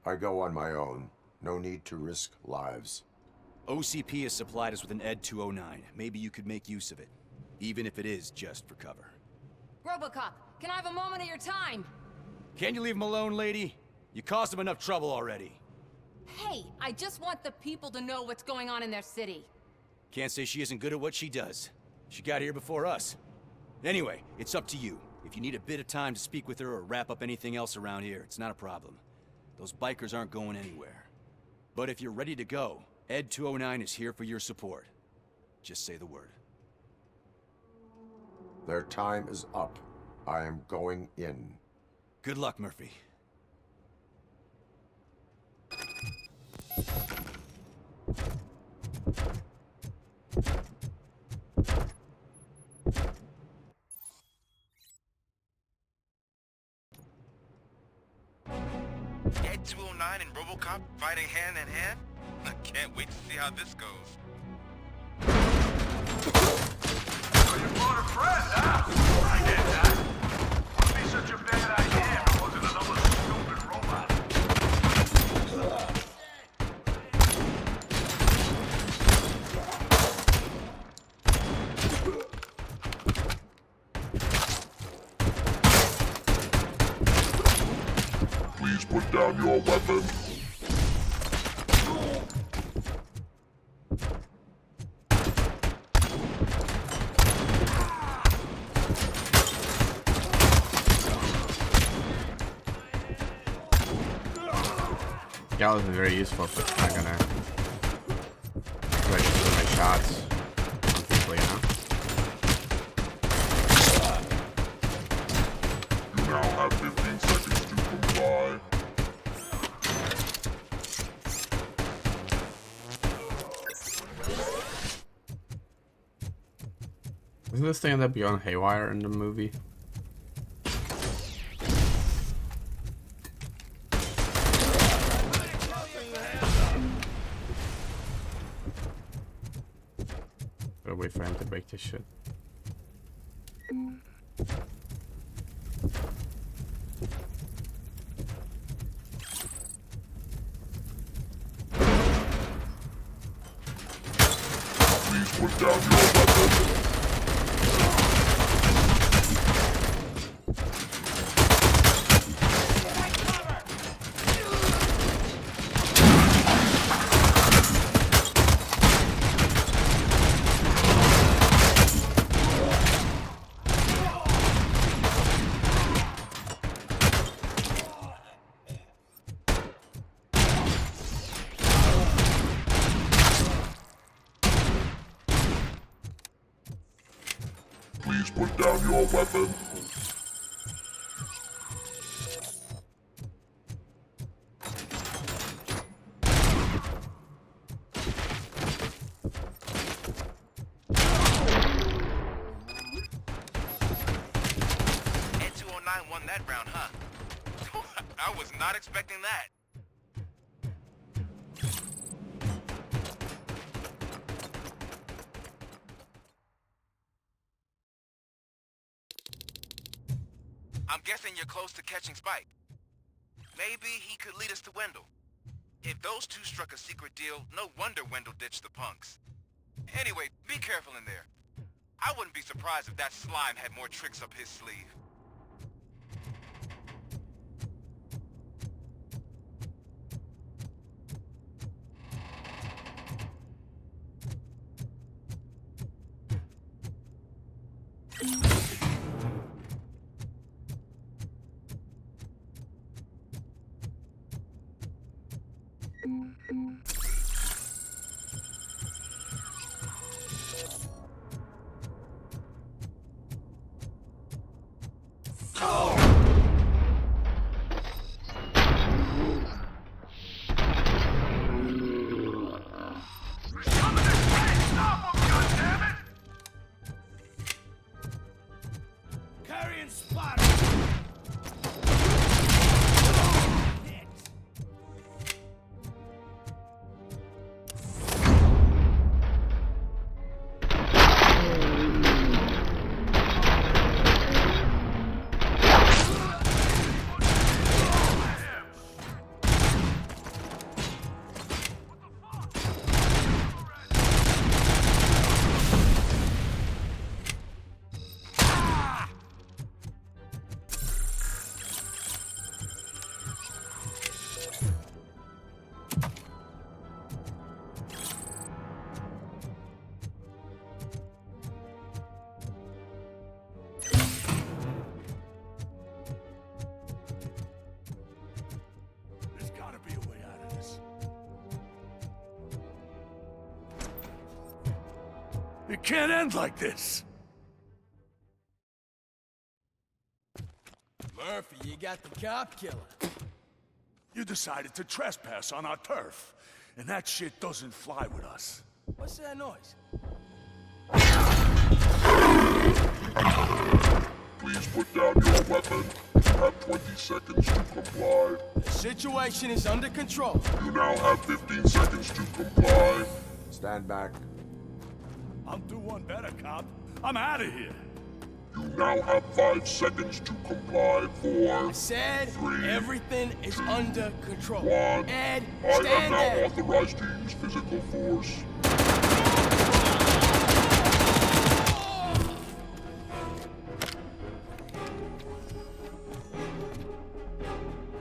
I go on my own. No need to risk lives. OCP has supplied us with an ED 209. Maybe you could make use of it, even if it is just for cover. RoboCop, can I have a moment of your time? Can you leave him alone, lady? You caused him enough trouble already. Hey, I just want the people to know what's going on in their city. Can't say she isn't good at what she does. She got here before us. Anyway, it's up to you. If you need a bit of time to speak with her or wrap up anything else around here, it's not a problem. Those bikers aren't going anywhere. But if you're ready to go, ED 209 is here for your support. Just say the word. Their time is up. I am going in. Good luck, Murphy. Ed 209 and RoboCop fighting hand in hand? I can't wait to see how this goes. So you brought a friend, huh? I get that. Wouldn't be such a bad idea if it wasn't another stupid robot. Please put down your weapon. Gal is very useful, but it's not gonna register my shots on people, you know? You now have 15 seconds to comply. Doesn't this thing end up going haywire in the movie? Gotta wait for him to break this shit. Please put down your weapon. Please put down your weapon. Ed 209 won that round, huh? I was not expecting that. I'm guessing you're close to catching Spike. Maybe he could lead us to Wendell. If those two struck a secret deal, no wonder Wendell ditched the punks. Anyway, be careful in there. I wouldn't be surprised if that slime had more tricks up his sleeve. Carrion spot! It can't end like this. Murphy, you got the cop killer. You decided to trespass on our turf, and that shit doesn't fly with us. What's that noise? Please put down your weapon. You have 20 seconds to comply. The situation is under control. You now have 15 seconds to comply. Stand back. I'll do one better, cop. I'm out of here. You now have 5 seconds to comply. 4, I said 3, everything is under control. 1. Ed, I am stand now there. authorized to use physical force.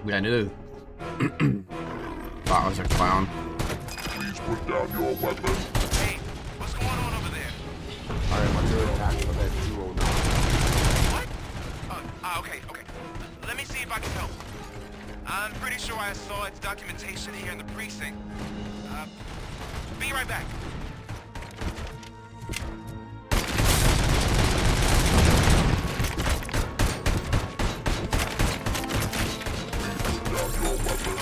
Yeah, I knew. Thought I was a clown. Please put down your weapon. Hey, what's going on over there? I am under attack from that 209. What? Okay. Let me see if I can help. I'm pretty sure I saw its documentation here in the precinct. Be right back.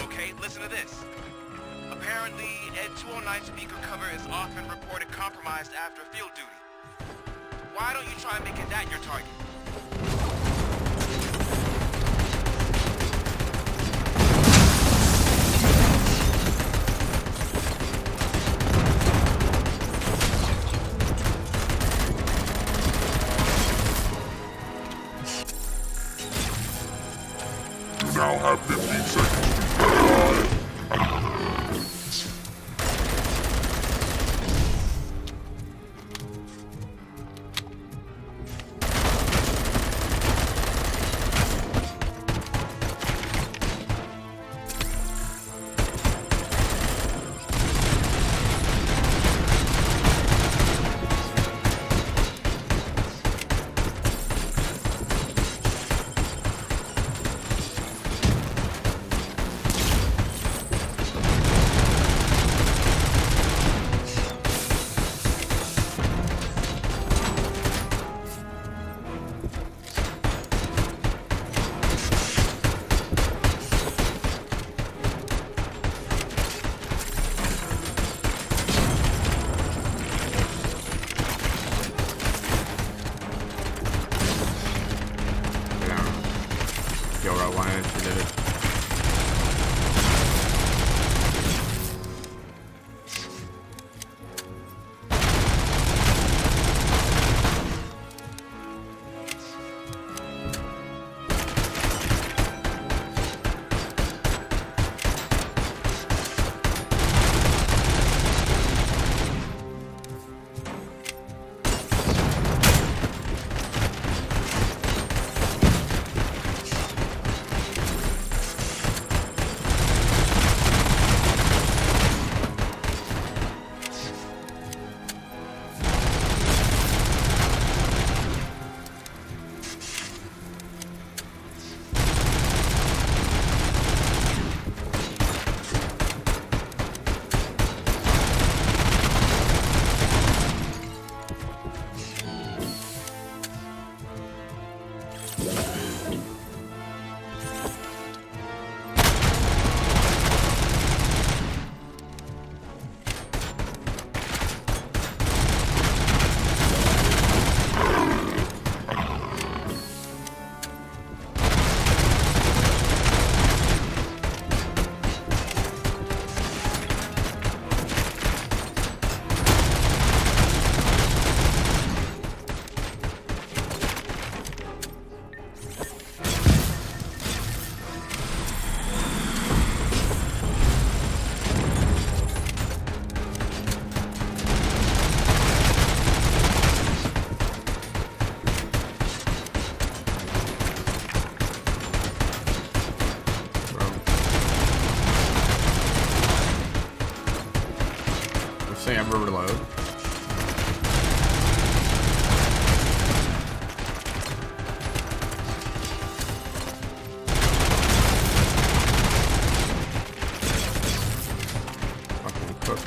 Okay, listen to this. Apparently, Ed 209 speaker cover is often reported compromised after field duty. Why don't you try making that your target? You now have 15 seconds to comply. Ever reload? Fucking cook.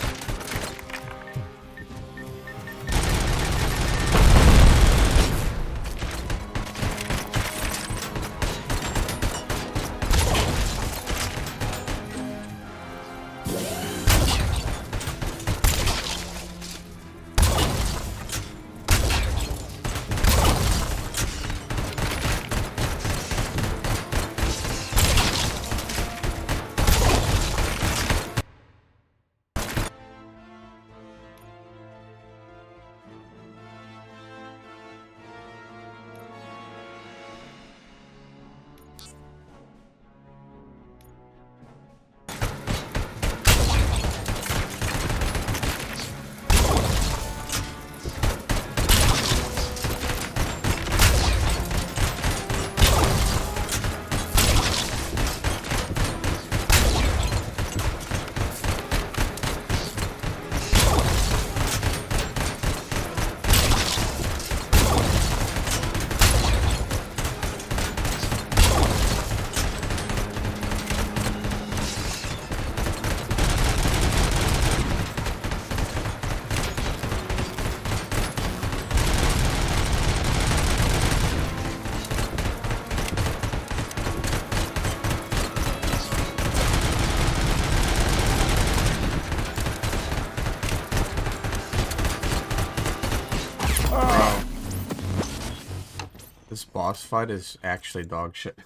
boss fight is actually dog shit.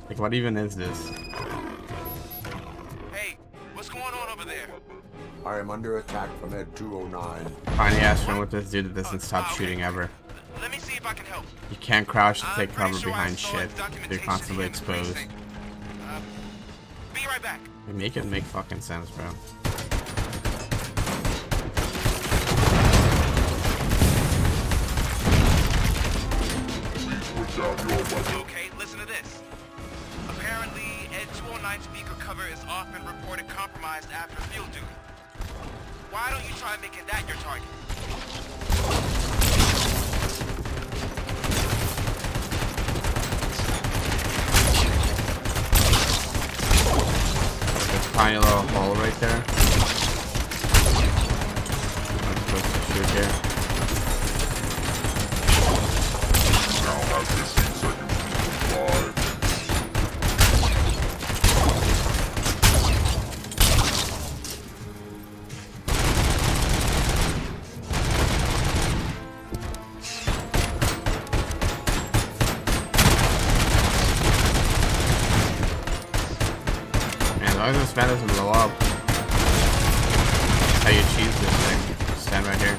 Like, what even is this? Hey, what's going on over there? I am under attack from Ed 209. Tiny ass run with this dude that doesn't stop shooting ever. Let me see if I can help. You can't crouch to take cover behind shit. You're constantly exposed. Be right back. Make it make fucking sense, bro. Okay, listen to this. Apparently, Ed 209 speaker cover is often reported compromised after field duty. Why don't you try making that your target? There's a tiny little hole right there. I'm supposed to shoot here. Now have 15 seconds to fly. Man, as long as this fan doesn't blow up, that's how you cheese this thing. Stand right here.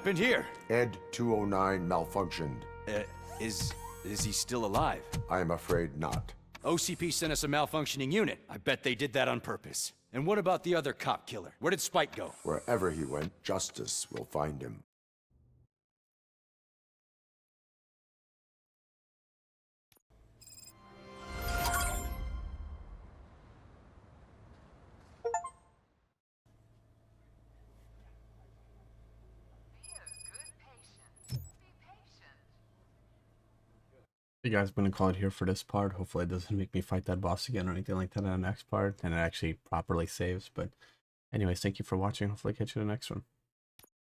happened here? Ed 209 malfunctioned. Is he still alive? I am afraid not. OCP sent us a malfunctioning unit. I bet they did that on purpose. And what about the other cop killer? Where did Spike go? Wherever he went, justice will find him. Hey guys, I'm gonna call it here for this part. Hopefully it doesn't make me fight that boss again or anything like that in the next part, and it actually properly saves. But anyways, thank you for watching. Hopefully catch you in the next one.